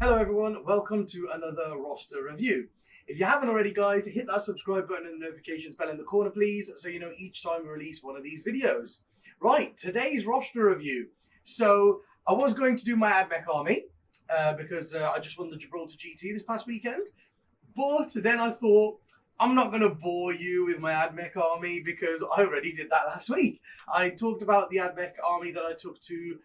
Hello everyone, welcome to another roster review. If you haven't already guys, hit that subscribe button and the notifications bell in the corner please, so you know each time we release one of these videos. Right, today's roster review. So I was going to do my AdMech army, because I just won the Gibraltar GT this past weekend, but then I thought, I'm not going to bore you with my AdMech army because I already did that last week. I talked about the AdMech army that I took to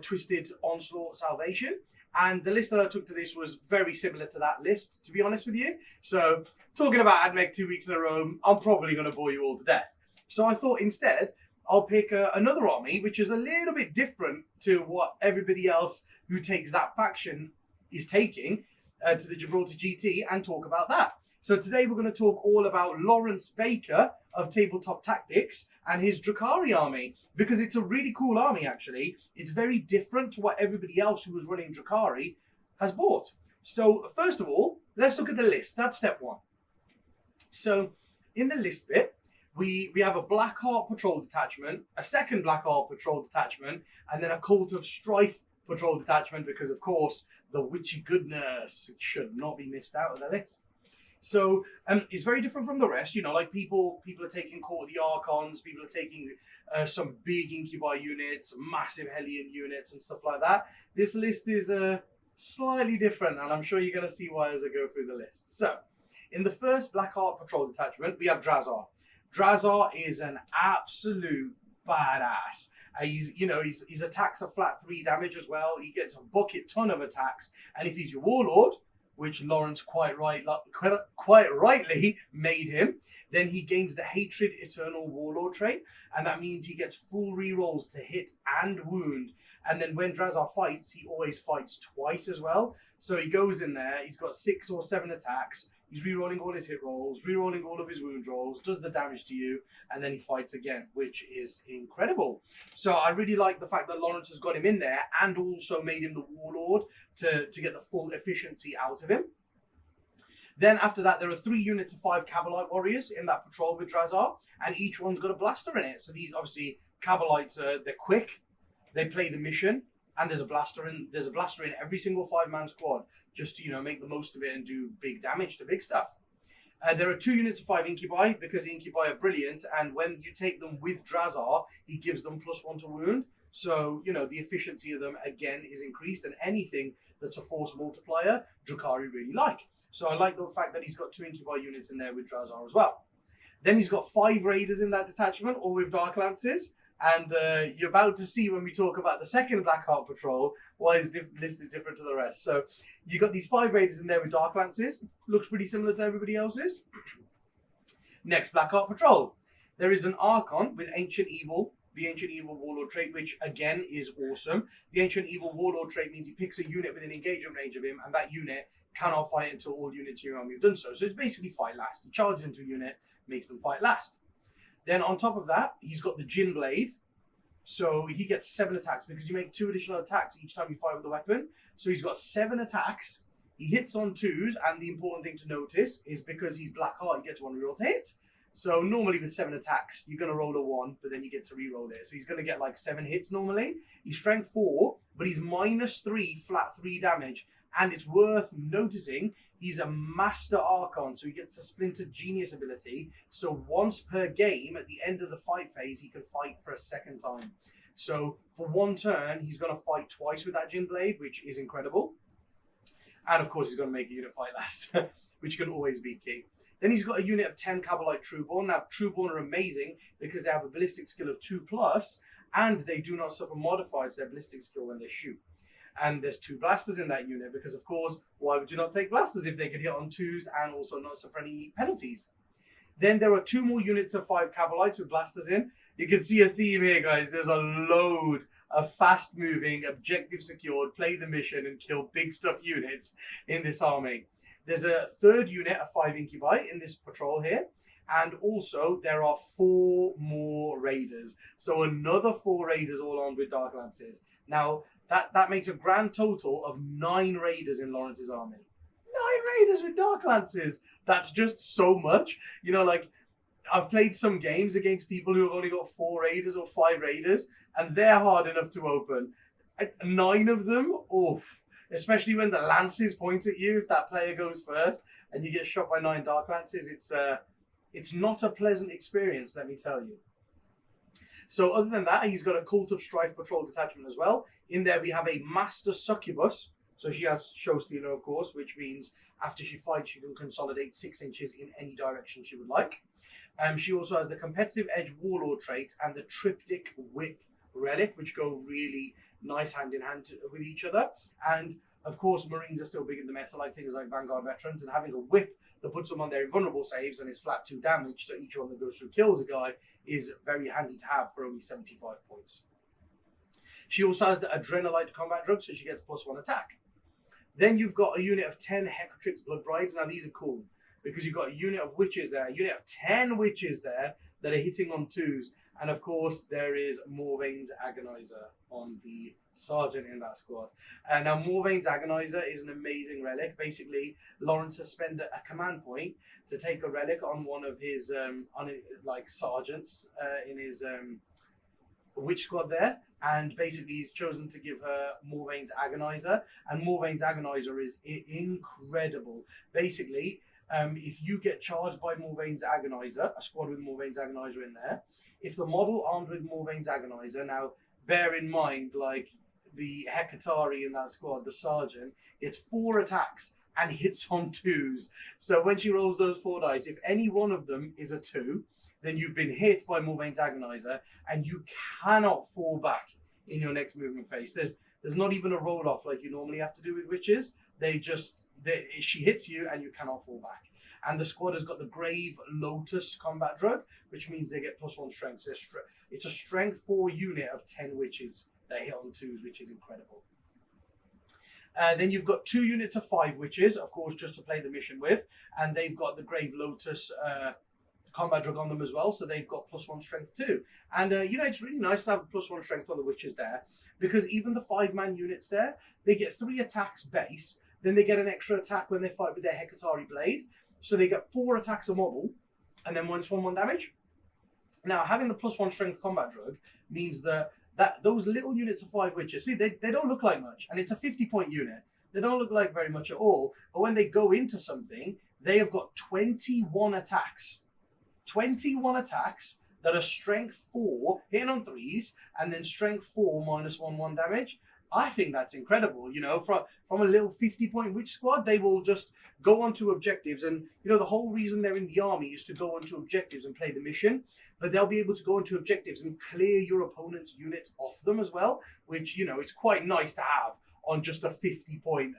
Twisted Onslaught Salvation, and the list that I took to this was very similar to that list, to be honest with you. So, talking about AdMech 2 weeks in a row, I'm probably going to bore you all to death. So I thought instead, I'll pick another army, which is a little bit different to what everybody else who takes that faction is taking to the Gibraltar GT, and talk about that. So today we're going to talk all about Lawrence Baker of Tabletop Tactics and his Drukhari army, because it's a really cool army actually. It's very different to what everybody else who was running Drukhari has bought. So first of all, let's look at the list. That's step one. So in the list bit, we have a Blackheart Patrol Detachment, a second Blackheart Patrol Detachment, and then a Cult of Strife Patrol Detachment, because of course the witchy goodness should not be missed out of the list. So it's very different from the rest. You know, like people are taking Court of the Archons, people are taking some big Incubi units, massive Hellion units and stuff like that. This list is slightly different, and I'm sure you're going to see why as I go through the list. So in the first Blackheart Patrol Detachment, we have Drazar. Drazar is an absolute badass. His attacks are flat 3 damage as well. He gets a bucket ton of attacks, and if he's your Warlord, which Lawrence quite rightly made him, then he gains the Hatred Eternal Warlord trait, and that means he gets full rerolls to hit and wound. And then when Drazar fights, he always fights twice as well. So he goes in there, he's got 6 or 7 attacks, he's rerolling all his hit rolls, rerolling all of his wound rolls, does the damage to you, and then he fights again, which is incredible. So I really like the fact that Lawrence has got him in there and also made him the Warlord to get the full efficiency out of him. Then after that, there are 3 units of 5 Cabalite Warriors in that patrol with Drazar, and each one's got a blaster in it. So these, obviously, Cabalites, they're quick, they play the mission, and there's a blaster in every single 5-man squad, just to make the most of it and do big damage to big stuff. There are 2 units of 5 Incubi, because the Incubi are brilliant, and when you take them with Drazar, he gives them +1 to wound. So, the efficiency of them, again, is increased, and anything that's a force multiplier, Drukhari really like. So I like the fact that he's got 2 Incubi units in there with Drazar as well. Then he's got 5 Raiders in that detachment, all with Dark Lances. And you're about to see when we talk about the second Blackheart Patrol why his list is different to the rest. So you got these 5 Raiders in there with Dark Lances. Looks pretty similar to everybody else's. Next, Blackheart Patrol. There is an Archon with Ancient Evil, the Ancient Evil Warlord trait, which again is awesome. The Ancient Evil Warlord trait means he picks a unit within engagement range of him, and that unit cannot fight until all units in your army have done so. So it's basically fight last. He charges into a unit, makes them fight last. Then on top of that, he's got the Djinn Blade. So he gets 7 attacks because you make 2 additional attacks each time you fight with the weapon. So he's got 7 attacks. He hits on 2s, and the important thing to notice is because he's Blackheart, you get to 1 reroll to hit. So normally with 7 attacks, you're going to roll a 1, but then you get to reroll it. So he's going to get like 7 hits normally. He's strength 4, but he's -3 flat 3 damage. And it's worth noticing, he's a Master Archon, so he gets a Splintered Genius ability. So once per game, at the end of the fight phase, he can fight for a second time. So for 1 turn, he's going to fight twice with that Djinn Blade, which is incredible. And of course, he's going to make a unit fight last, which can always be key. Then he's got a unit of 10 Cabalite Trueborn. Now, Trueborn are amazing because they have a ballistic skill of 2+, and they do not suffer modifiers to their ballistic skill when they shoot. And there's 2 blasters in that unit because, of course, why would you not take blasters if they could hit on 2s and also not suffer any penalties? Then there are 2 more units of 5 Cabalites with blasters in. You can see a theme here, guys. There's a load of fast-moving, objective-secured, play the mission and kill big stuff units in this army. There's a 3rd unit of 5 Incubi in this patrol here. And also, there are 4 more Raiders. So another 4 Raiders all armed with Dark Lances. Now, that makes a grand total of 9 Raiders in Lawrence's army. 9 Raiders with Dark Lances! That's just so much. I've played some games against people who have only got 4 Raiders or 5 Raiders, and they're hard enough to open. 9 of them? Oof. especially when the lances point at you. If that player goes first and you get shot by 9 dark lances, it's not a pleasant experience, let me tell you. So other than that, he's got a Cult of Strife patrol detachment as well. In there we have a Master Succubus. So she has Show Stealer, of course, which means after she fights, she can consolidate 6 inches in any direction she would like. She also has the Competitive Edge Warlord trait and the Triptych Whip relic, which go really nice hand in hand with each other. And of course, Marines are still big in the meta, like things like Vanguard Veterans, and having a whip that puts them on their invulnerable saves and is flat 2 damage, so each one that goes through kills a guy, is very handy to have for only 75 points. She also has the Adrenalite combat drug, so she gets +1 attack. Then you've got a unit of 10 Hecatrix Blood Brides. Now these are cool, because you've got a unit of witches there, a unit of 10 witches there that are hitting on 2s. And of course, there is Morvaine's Agonizer on the Sergeant in that squad. Now, Morvaine's Agonizer is an amazing relic. Basically, Lawrence has spent a command point to take a relic on one of his sergeants in his witch squad there. And basically, he's chosen to give her Morvaine's Agonizer. And Morvaine's Agonizer is incredible. Basically, if you get charged by Morvaine's Agonizer, a squad with Morvaine's Agonizer in there, if the model armed with Morvaine's Agonizer, now bear in mind, like the Hecatari in that squad, the Sergeant, gets 4 attacks and hits on 2s. So when she rolls those 4 dice, if any one of them is a 2, then you've been hit by Morvaine's Agonizer and you cannot fall back in your next movement phase. There's not even a roll off like you normally have to do with witches. She hits you and you cannot fall back. And the squad has got the Grave Lotus combat drug, which means they get +1 strength. So it's a strength 4 unit of 10 witches that hit on 2s, which is incredible. Then you've got 2 units of 5 witches, of course, just to play the mission with. And they've got the Grave Lotus combat drug on them as well, so they've got +1 strength too. And it's really nice to have +1 strength on the witches there, because even the 5-man units there, they get 3 attacks base, then they get an extra attack when they fight with their Hecatari blade, so they get 4 attacks a model, and then 1 damage. Now, having the +1 strength combat drug means that those little units of 5 witches, see, they don't look like much, and it's a 50-point unit. They don't look like very much at all, but when they go into something, they have got 21 attacks. 21 attacks that are strength 4, hitting on 3s, and then strength 4 -1 damage. I think that's incredible. From a little 50-point witch squad, they will just go onto objectives. And, the whole reason they're in the army is to go onto objectives and play the mission. But they'll be able to go onto objectives and clear your opponent's units off them as well, which, it's quite nice to have on just a 50-point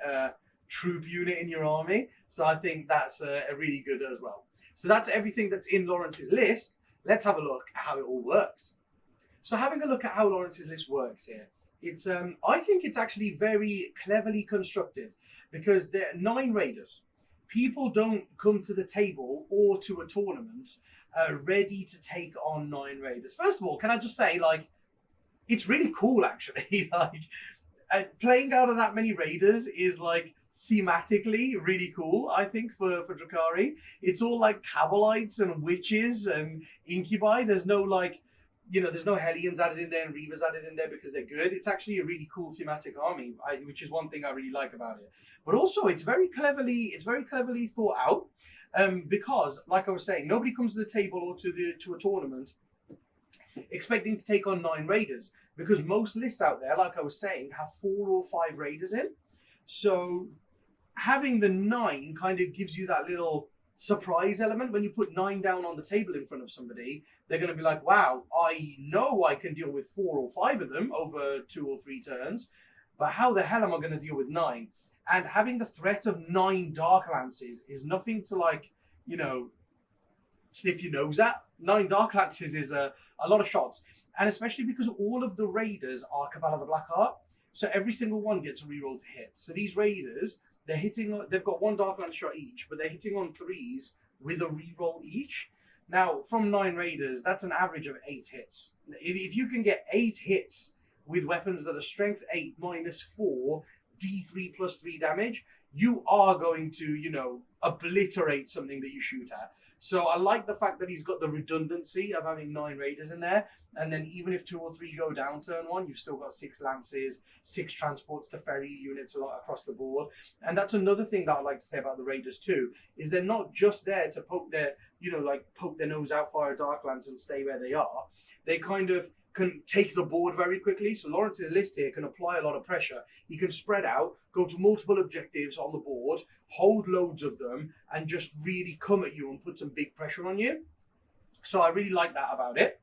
troop unit in your army. So I think that's a really good as well. So that's everything that's in Lawrence's list. Let's have a look at how it all works. So having a look at how Lawrence's list works here, I think it's actually very cleverly constructed, because there are 9 raiders. People don't come to the table or to a tournament ready to take on 9 raiders. First of all, can I just say, it's really cool actually. Playing out of that many raiders is thematically really cool, I think, for Drukhari. It's all like Cabalites and witches and incubi. There's no there's no Hellions added in there and Reavers added in there because they're good. It's actually a really cool thematic army, which is one thing I really like about it. But also, it's very cleverly thought out, because, like I was saying, nobody comes to the table or to a tournament expecting to take on 9 raiders, because most lists out there, like I was saying, have 4 or 5 raiders in. So having the 9 kind of gives you that little surprise element. When you put 9 down on the table in front of somebody, they're going to be like, wow, I know I can deal with 4 or 5 of them over 2 or 3 turns, but how the hell am I going to deal with 9? And having the threat of 9 Dark Lances is nothing to sniff your nose at. 9 Dark Lances is a lot of shots, and especially because all of the raiders are Cabal of the Blackheart, so every single one gets a reroll to hit. So these raiders, they've got 1 Dark Lance shot each, but they're hitting on 3s with a reroll each. Now, from 9 raiders, that's an average of 8 hits. If you can get 8 hits with weapons that are strength 8 -4, D3 +3 damage, you are going to, obliterate something that you shoot at. So I like the fact that he's got the redundancy of having 9 raiders in there. And then even if 2 or 3 go down turn 1, you've still got 6 lances, 6 transports to ferry units a lot across the board. And that's another thing that I like to say about the raiders too, is they're not just there to poke their, poke their nose out, fire dark lance and stay where they are. They kind of can take the board very quickly. So Lawrence's list here can apply a lot of pressure. He can spread out, go to multiple objectives on the board, hold loads of them, and just really come at you and put some big pressure on you. So I really like that about it.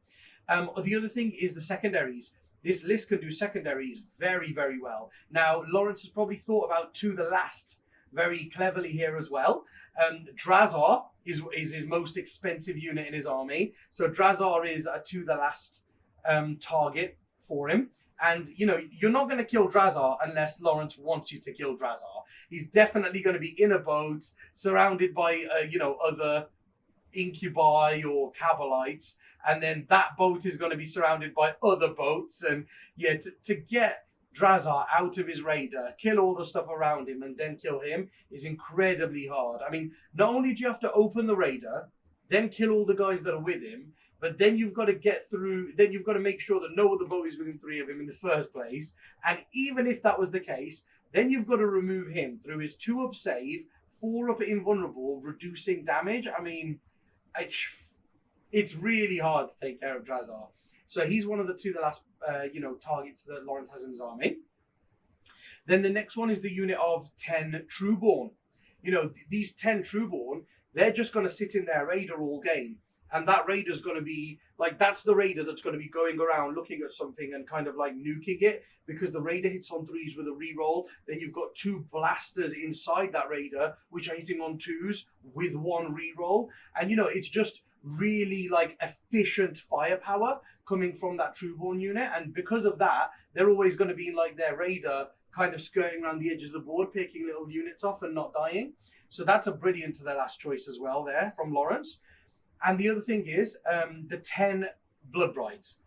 The other thing is the secondaries. This list can do secondaries very, very well. Now, Lawrence has probably thought about To the Last very cleverly here as well. Drazar is his most expensive unit in his army. So Drazar is a To the Last target for him. And, you're not going to kill Drazar unless Lawrence wants you to kill Drazar. He's definitely going to be in a boat, surrounded by, other incubi or cabalites, and then that boat is going to be surrounded by other boats. And to get Drazar out of his raider, kill all the stuff around him, and then kill him is incredibly hard. I mean, not only do you have to open the raider, then kill all the guys that are with him, but then you've got to get through, then you've got to make sure that no other boat is within 3 of him in the first place. And even if that was the case, then you've got to remove him through his 2-up save, 4-up invulnerable, reducing damage. I mean, it's really hard to take care of Drazar. So he's one of the To the Last, targets that Lawrence has in his army. Then the next one is the unit of 10 Trueborn. These 10 Trueborn, they're just going to sit in their raider all game. And that raider's going to be, that's the raider that's going to be going around looking at something and kind of nuking it, because the raider hits on 3s with a reroll. Then you've got 2 blasters inside that raider, which are hitting on 2s with 1 reroll. And, it's just really efficient firepower coming from that Trueborn unit. And because of that, they're always going to be in their raider kind of skirting around the edges of the board, picking little units off and not dying. So that's a brilliant To the Last choice as well there from Lawrence. And the other thing is the 10 Blood Brides.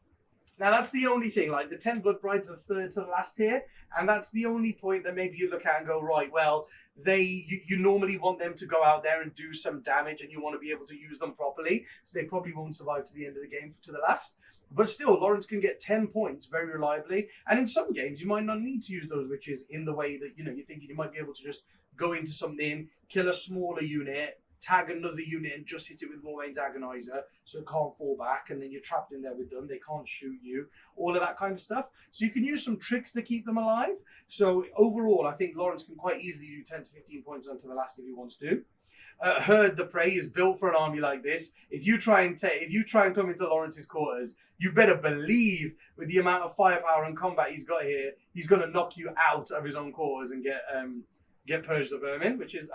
Now, that's the only thing. The 10 Blood Brides are third to the last here. And that's the only point that maybe you look at and go, right, well, you normally want them to go out there and do some damage, and you want to be able to use them properly. So they probably won't survive to the end of the game to the last. But still, Lawrence can get 10 points very reliably. And in some games, you might not need to use those witches in the way that, you're thinking you might be able to just go into something, kill a smaller unit, tag another unit and just hit it with Moraine's Agonizer so it can't fall back, and then you're trapped in there with them. They can't shoot you. All of that kind of stuff. So you can use some tricks to keep them alive. So overall, I think Lawrence can quite easily do 10 to 15 points onto the last if he wants to. Horde the Prey is built for an army like this. If you try and come into Lawrence's quarters, you better believe with the amount of firepower and combat he's got here, he's going to knock you out of his own quarters and get Purge the Vermin, which is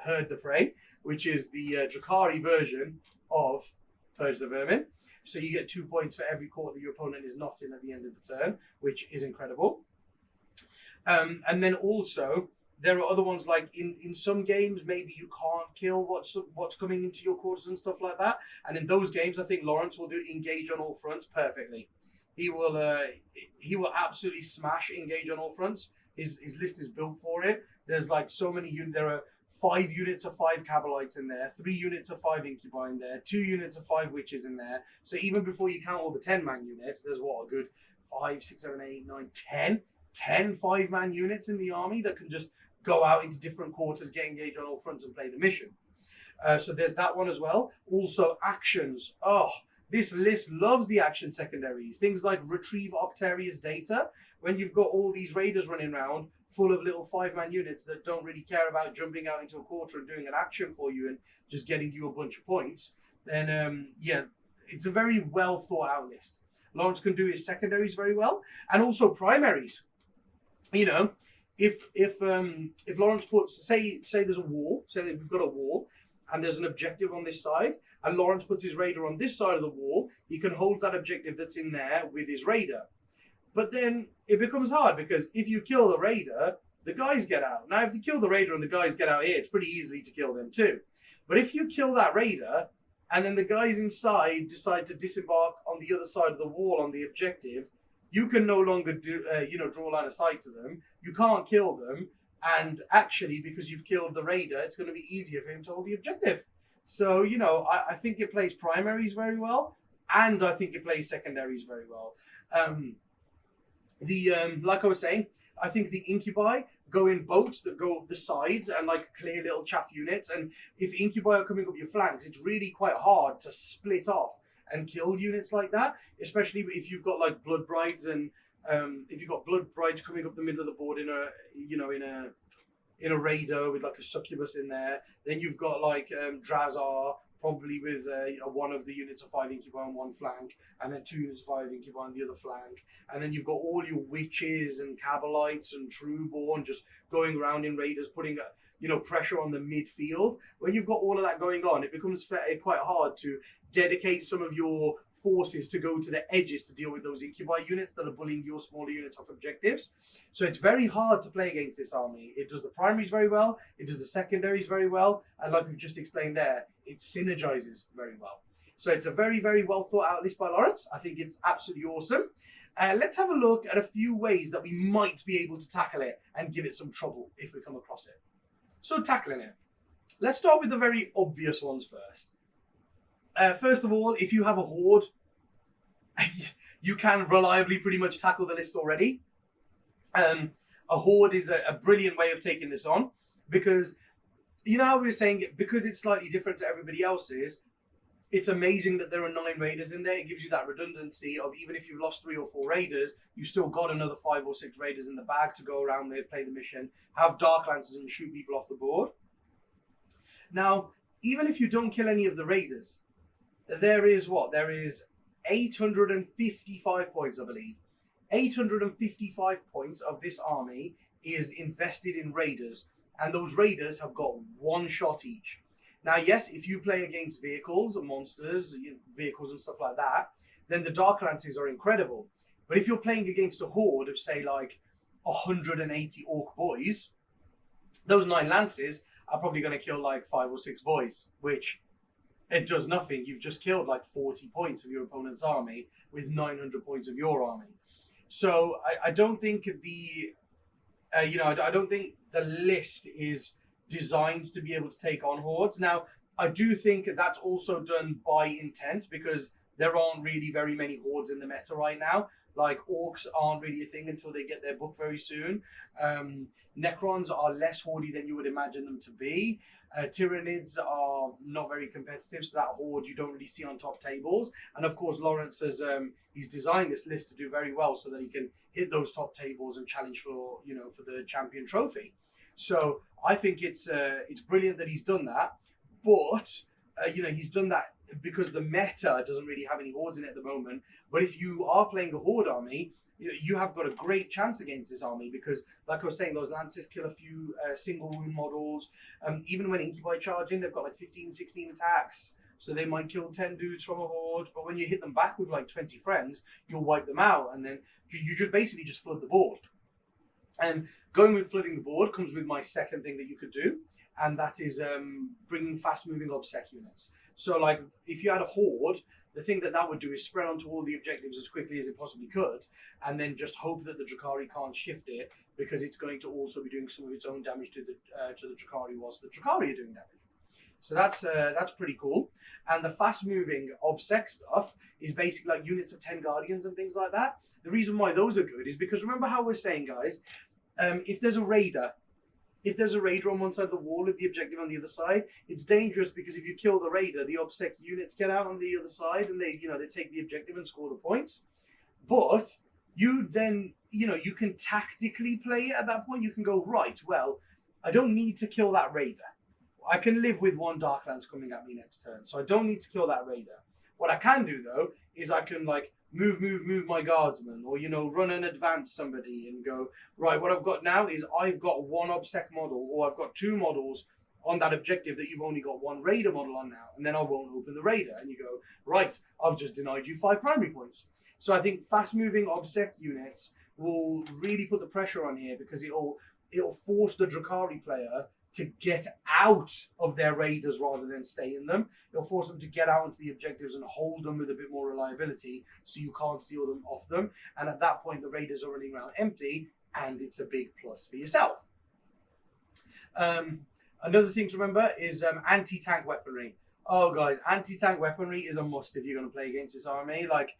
Horde the Prey, which is the Drukhari version of Purge the Vermin. So you get 2 points for every court that your opponent is not in at the end of the turn, which is incredible. And then also, there are other ones in some games, maybe you can't kill what's coming into your quarters and stuff like that. And in those games, I think Lawrence will do Engage on all fronts perfectly. He will absolutely smash Engage on all fronts. His list is built for it. There's so many units. There are 5 units of 5 Cabalites in there, 3 units of 5 Incubi in there, 2 units of 5 Witches in there. So even before you count all the 10-man units, there's a good 5, 6, 7, 8, 9, 10 5-man units in the army that can just go out into different quarters, get engaged on all fronts and play the mission. So there's that one as well. Also actions. This list loves the action secondaries. Things like Retrieve Octarius Data. When you've got all these raiders running around full of little 5-man units that don't really care about jumping out into a quarter and doing an action for you and just getting you a bunch of points, then it's a very well thought out list. Lawrence can do his secondaries very well, and also primaries. If Lawrence puts, say there's a wall, say that we've got a wall, and there's an objective on this side, and Lawrence puts his raider on this side of the wall, he can hold that objective that's in there with his raider. But then it becomes hard, because if you kill the raider, the guys get out. Now, if you kill the raider and the guys get out here, it's pretty easy to kill them too. But if you kill that raider, and then the guys inside decide to disembark on the other side of the wall on the objective, you can no longer draw line of sight to them. You can't kill them. And actually, because you've killed the raider, it's going to be easier for him to hold the objective. So, you know, I think it plays primaries very well, and I think it plays secondaries very well. Like I was saying, I think the incubi go in boats that go up the sides and like clear little chaff units. And if incubi are coming up your flanks, it's really quite hard to split off and kill units like that, especially if you've got like blood brides and if you've got blood brides coming up the middle of the board in a raider with like a succubus in there. Then you've got like Drazar, probably with one of the units of 5 incubi on one flank, and then 2 units of 5 incubi on the other flank. And then you've got all your witches and Cabalites and Trueborn just going around in raiders, putting pressure on the midfield. When you've got all of that going on, it becomes quite hard to dedicate some of your forces to go to the edges to deal with those incubi units that are bullying your smaller units off objectives. So it's very hard to play against this army. It does the primaries very well, it does the secondaries very well, and like we've just explained there, it synergizes very well. So it's a very, very well thought out list by Lawrence. I think it's absolutely awesome. Let's have a look at a few ways that we might be able to tackle it and give it some trouble if we come across it. So tackling it. Let's start with the very obvious ones first. First of all, if you have a horde, you can reliably pretty much tackle the list already. A horde is a brilliant way of taking this on, because you know how we were saying, because it's slightly different to everybody else's, it's amazing that there are 9 raiders in there. It gives you that redundancy of, even if you've lost 3 or 4 raiders, you still got another 5 or 6 raiders in the bag to go around there, play the mission, have dark lances and shoot people off the board. Now, even if you don't kill any of the raiders, there is 855 points, I believe. 855 points of this army is invested in raiders, and those raiders have got 1 shot each. Now, yes, if you play against vehicles and monsters, vehicles and stuff like that, then the dark lances are incredible. But if you're playing against a horde of, say, like 180 orc boys, those 9 lances are probably going to kill like 5 or 6 boys, which it does nothing. You've just killed like 40 points of your opponent's army with 900 points of your army. So I don't think I don't think the list is designed to be able to take on hordes. Now, I do think that's also done by intent, because there aren't really very many hordes in the meta right now. Like, orcs aren't really a thing until they get their book very soon. Necrons are less hordy than you would imagine them to be. Tyranids are not very competitive, so that horde you don't really see on top tables. And of course, Lawrence has he's designed this list to do very well so that he can hit those top tables and challenge for the champion trophy. So I think it's brilliant that he's done that, but he's done that because the meta doesn't really have any hordes in it at the moment. But if you are playing a horde army, you have got a great chance against this army, because, like I was saying, those lances kill a few single wound models. Even when incubi charge in, they've got like 15, 16 attacks. So they might kill 10 dudes from a horde, but when you hit them back with like 20 friends, you'll wipe them out, and then you just basically just flood the board. And going with flooding the board comes with my second thing that you could do, and that is bringing fast-moving obsec units. So, like, if you had a horde, the thing that would do is spread onto all the objectives as quickly as it possibly could, and then just hope that the Drukhari can't shift it, because it's going to also be doing some of its own damage to the Drukhari whilst the Drukhari are doing damage. So that's pretty cool. And the fast-moving obsec stuff is basically like units of 10 guardians and things like that. The reason why those are good is because, remember how we're saying, guys, if there's a raider on one side of the wall with the objective on the other side, it's dangerous, because if you kill the raider, the obsec units get out on the other side and they take the objective and score the points. But you then, you can tactically play it at that point. You can go, right, well, I don't need to kill that raider. I can live with 1 Darklance coming at me next turn, so I don't need to kill that raider. What I can do, though, is I can, like, move my guardsman, or, run and advance somebody and go, right, what I've got now is I've got 1 obsec model, or I've got 2 models on that objective that you've only got 1 raider model on now, and then I won't open the raider. And you go, right, I've just denied you 5 primary points. So I think fast-moving obsec units will really put the pressure on here, because it'll force the Drukhari player to get out of their raiders rather than stay in them. It'll force them to get out into the objectives and hold them with a bit more reliability, so you can't steal them off them. And at that point, the raiders are running around empty, and it's a big plus for yourself. Another thing to remember is anti-tank weaponry. Oh, guys, anti-tank weaponry is a must if you're going to play against this army. Like,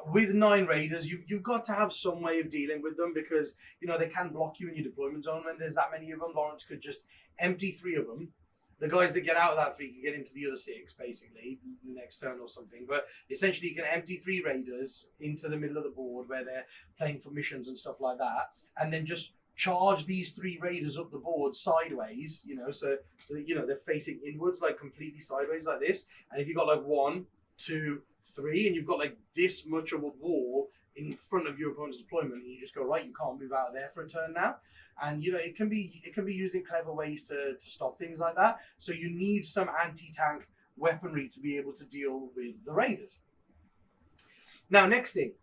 with 9 raiders, you've got to have some way of dealing with them because, you know, they can block you in your deployment zone when there's that many of them. Lawrence could just empty 3 of them. The guys that get out of that 3 can get into the other 6, basically, the next turn or something. But essentially, you can empty 3 raiders into the middle of the board where they're playing for missions and stuff like that, and then just charge these 3 raiders up the board sideways, you know, so that, you know, they're facing inwards, like completely sideways like this. And if you've got like 1, 2, 3, and you've got like this much of a wall in front of your opponent's deployment, and you just go, right, you can't move out of there for a turn now. And you know, it can be used in clever ways to stop things like that. So you need some anti-tank weaponry to be able to deal with the raiders. Now, next thing,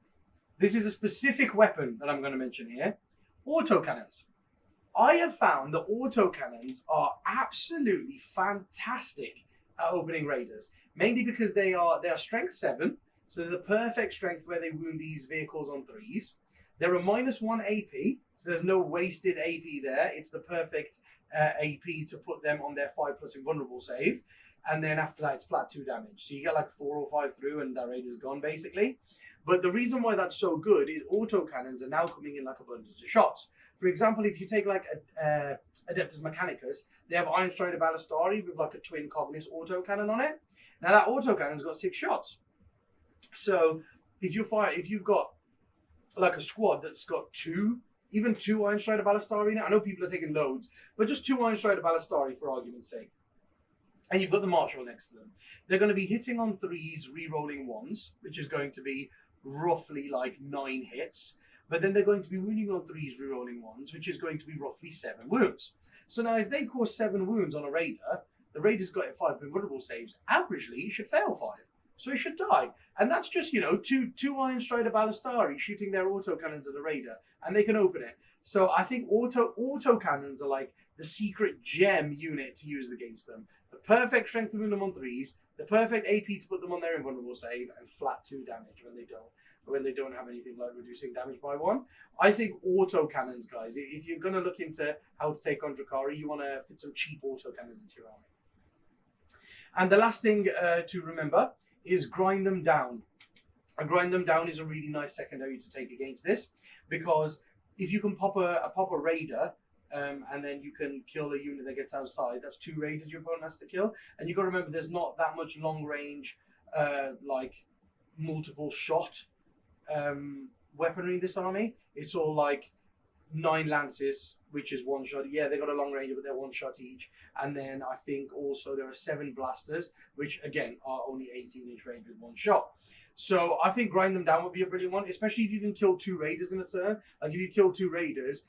this is a specific weapon that I'm going to mention here: autocannons. I have found that autocannons are absolutely fantastic at opening raiders, mainly because they are strength 7, so they're the perfect strength where they wound these vehicles on 3s. They're a -1 AP, so there's no wasted AP there. It's the perfect AP to put them on their 5+ invulnerable save. And then after that, it's flat 2 damage. So you get like 4 or 5 through and that raider's gone, basically. But the reason why that's so good is autocannons are now coming in like abundance of shots. For example, if you take like Adeptus Mechanicus, they have Iron Strider Ballistari with like a twin Cognis autocannon on it. Now that autocannon's got 6 shots. So if you've got like a squad that's got 2 Iron Strider Ballistari now. I know people are taking loads, but just 2 Iron Strider Ballistari for argument's sake. And you've got the Marshal next to them. They're going to be hitting on 3s, re-rolling 1s, which is going to be roughly like 9 hits. But then they're going to be wounding on 3s, re-rolling 1s, which is going to be roughly 7 wounds. So now if they cause 7 wounds on a raider, the raider's got 5 invulnerable saves. Averagely, he should fail 5. So he should die. And that's just, you know, two Iron Strider Ballistari shooting their autocannons at a raider, and they can open it. So I think autocannons are like the secret gem unit to use against them. The perfect strength to win them on 3s, the perfect AP to put them on their invulnerable save, and flat 2 damage when they don't have anything like reducing damage by 1. I think autocannons, guys, if you're going to look into how to take on Drukhari, you want to fit some cheap autocannons into your army. And the last thing to remember is grind them down. A grind them down is a really nice secondary to take against this, because if you can pop a raider and then you can kill a unit that gets outside, that's 2 raiders your opponent has to kill. And you've got to remember there's not that much long range like multiple shot weaponry in this army. It's all like 9 lances, which is 1 shot. Yeah, they got a long range, but they're 1 shot each. And then I think also there are 7 blasters, which again are only 18-inch range with 1 shot. So I think grind them down would be a brilliant one, especially if you can kill 2 raiders in a turn. Like if you kill 2 raiders,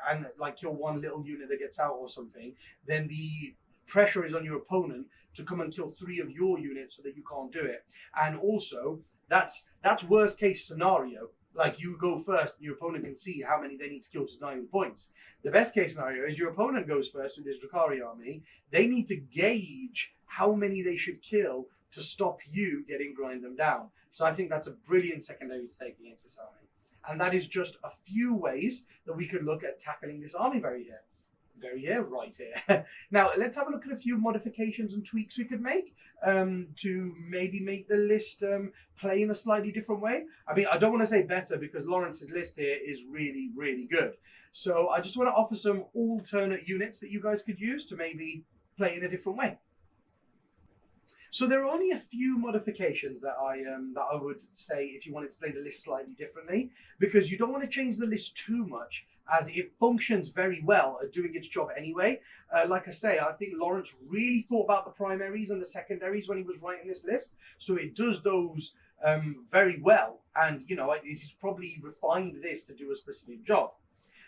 and like kill 1 little unit that gets out or something, then the pressure is on your opponent to come and kill 3 of your units so that you can't do it. And also that's worst case scenario. Like you go first and your opponent can see how many they need to kill to deny the points. The best case scenario is your opponent goes first with his Drukhari army. They need to gauge how many they should kill to stop you getting grind them down. So I think that's a brilliant secondary to take against this army. And that is just a few ways that we could look at tackling this army right here. Now, let's have a look at a few modifications and tweaks we could make to maybe make the list play in a slightly different way. I mean, I don't want to say better because Lawrence's list here is really, really good. So I just want to offer some alternate units that you guys could use to maybe play in a different way. So there are only a few modifications that I would say if you wanted to play the list slightly differently, because you don't want to change the list too much as it functions very well at doing its job anyway. Like I say, I think Lawrence really thought about the primaries and the secondaries when he was writing this list, so it does those very well, and you know, he's probably refined this to do a specific job.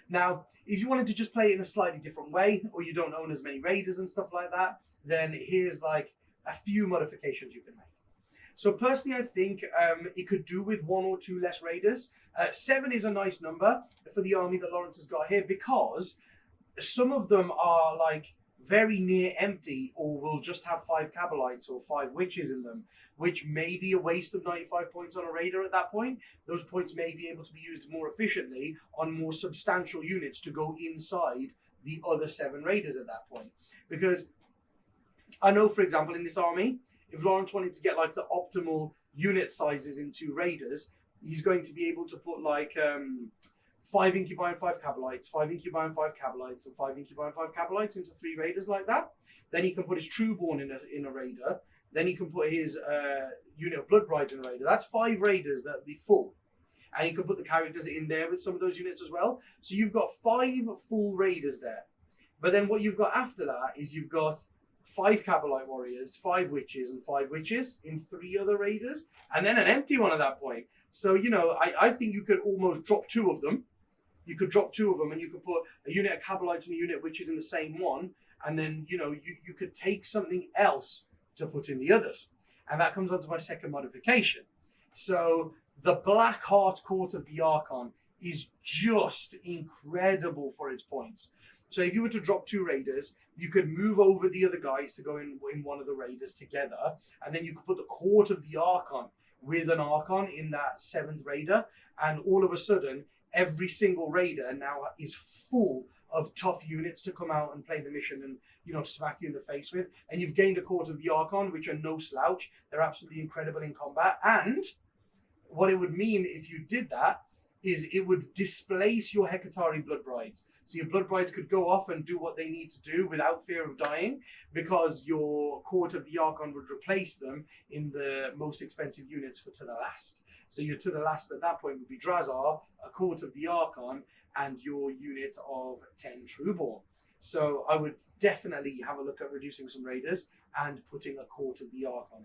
Now, if you wanted to just play it in a slightly different way, or you don't own as many raiders and stuff like that, then here's like a few modifications you can make. So personally, I think it could do with 1 or 2 less raiders. 7 is a nice number for the army that Lawrence has got here, because some of them are like very near empty, or will just have 5 Cabalites or 5 Witches in them, which may be a waste of 95 points on a raider at that point. Those points may be able to be used more efficiently on more substantial units to go inside the other 7 raiders at that point. Because I know, for example, in this army, if Lawrence wanted to get like the optimal unit sizes into raiders, he's going to be able to put like 5 incubi and 5 cabalites, 5 incubi and 5 cabalites, and 5 incubi and 5 cabalites into 3 raiders like that. Then he can put his Trueborn in a raider. Then he can put his unit of Blood Brides in a raider. That's 5 raiders that would be full. And he can put the characters in there with some of those units as well. So you've got 5 full raiders there. But then what you've got after that is you've got 5 Cabalite warriors, 5 witches, and 5 witches in 3 other raiders. And then an empty one at that point. So, you know, I think you could almost drop 2 of them. You could drop 2 of them and you could put a unit of Cabalites and a unit of witches in the same one. And then, you know, you could take something else to put in the others. And that comes on to my second modification. So the Black Heart Court of the Archon is just incredible for its points. So if you were to drop 2 raiders, you could move over the other guys to go in one of the raiders together. And then you could put the Court of the Archon with an Archon in that 7th raider. And all of a sudden, every single raider now is full of tough units to come out and play the mission and, you know, smack you in the face with. And you've gained a Court of the Archon, which are no slouch. They're absolutely incredible in combat. And what it would mean if you did that is it would displace your Hecatari Blood Brides. So your Blood Brides could go off and do what they need to do without fear of dying, because your Court of the Archon would replace them in the most expensive units for To the Last. So your To the Last at that point would be Drazar, a Court of the Archon, and your unit of 10 Trueborn. So I would definitely have a look at reducing some raiders and putting a Court of the Archon in.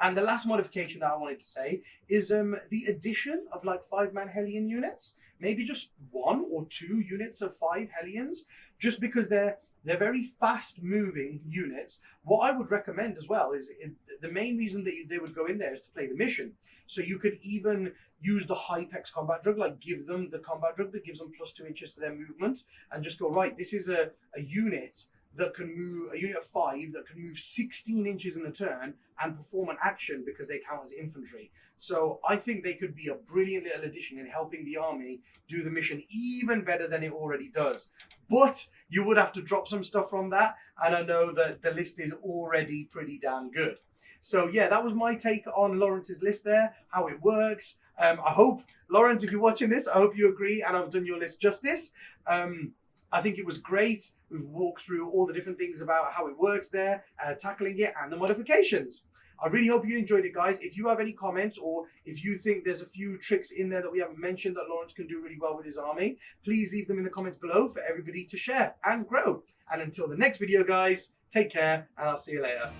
And the last modification that I wanted to say is the addition of like 5-man Hellion units. Maybe just 1 or 2 units of 5 Hellions, just because they're very fast-moving units. What I would recommend as well is the main reason that they would go in there is to play the mission. So you could even use the Hypex combat drug, like give them the combat drug that gives them +2 inches to their movement, and just go, right, this is a unit that can move, a unit of 5 that can move 16 inches in a turn and perform an action because they count as infantry. So I think they could be a brilliant little addition in helping the army do the mission even better than it already does. But you would have to drop some stuff from that, and I know that the list is already pretty damn good. So yeah, that was my take on Lawrence's list there, how it works. I hope, Lawrence, if you're watching this, I hope you agree and I've done your list justice. I think it was great. We've walked through all the different things about how it works there, tackling it, and the modifications. I really hope you enjoyed it, guys. If you have any comments, or if you think there's a few tricks in there that we haven't mentioned that Lawrence can do really well with his army, please leave them in the comments below for everybody to share and grow. And until the next video, guys, take care, and I'll see you later.